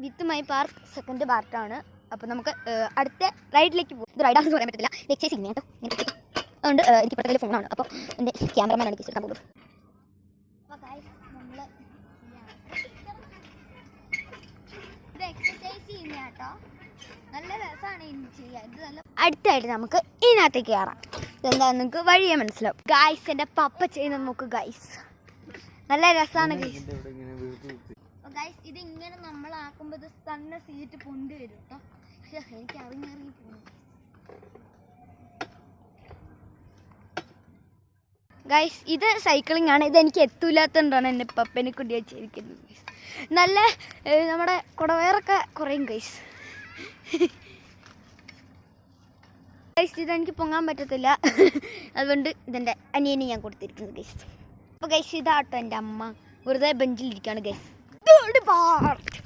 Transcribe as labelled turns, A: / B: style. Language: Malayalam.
A: വിത്ത് മൈ പാർക്ക് സെക്കൻഡ് പാർട്ടാണ്. അപ്പോൾ നമുക്ക് അടുത്ത റൈഡിലേക്ക് പോകും. ഇത് റൈഡാണെന്ന് പറയാൻ പറ്റില്ല, എക്സസൈസ് ചെയ്യുന്നത് കേട്ടോ. അതുകൊണ്ട് എനിക്ക് ഇപ്പോഴത്തെ ഫോണാണ്, അപ്പോൾ എൻ്റെ ക്യാമറമാനാണ് എനിക്ക് എടുക്കാൻ പോകുന്നത്. ഇത് എക്സസൈസ് ചെയ്യുന്ന കേട്ടോ, നല്ല രസമാണ് ഇനി ചെയ്യാൻ. ഇത് നല്ല അടുത്തായിട്ട് നമുക്ക് ഇതിനകത്തേക്ക് കയറാം. ഇതെന്താണെന്ന് നിങ്ങൾക്ക് വഴിയെ മനസ്സിലാവും. ഗൈസ് എൻ്റെ പപ്പ ചെയ്യുന്നത് നോക്ക് ഗൈസ്, നല്ല രസമാണ് ഗൈസ്. ഗൈസ് ഇത് ഇങ്ങനെ നമ്മളാക്കുമ്പോൾ ഇത് തന്നെ സീറ്റ് പൊന്തി വരും കേട്ടോ. എനിക്ക് അറിഞ്ഞറിഞ്ഞ് പോകുന്നു ഗൈസ്. ഇത് സൈക്ലിംഗ് ആണ്. ഇതെനിക്ക് എത്തൂല്ലാത്തതുകൊണ്ടാണ് എൻ്റെ പപ്പനെ കൊണ്ട് വെച്ചിരിക്കുന്നത് ഗൈസ്. നല്ല നമ്മുടെ കുടവയറൊക്കെ കുറയും ഗൈസ്. ഗൈസ് ഇതെനിക്ക് പൊങ്ങാൻ പറ്റത്തില്ല, അതുകൊണ്ട് ഇതെൻ്റെ അനിയനെ ഞാൻ കൊടുത്തിരിക്കുന്നത് ഗൈസ്. അപ്പോൾ ഗൈസ് ഇതാട്ടോ എൻ്റെ അമ്മ വെറുതെ ബെഞ്ചിലിരിക്കുകയാണ് ഗൈസ്. പാർട്ട്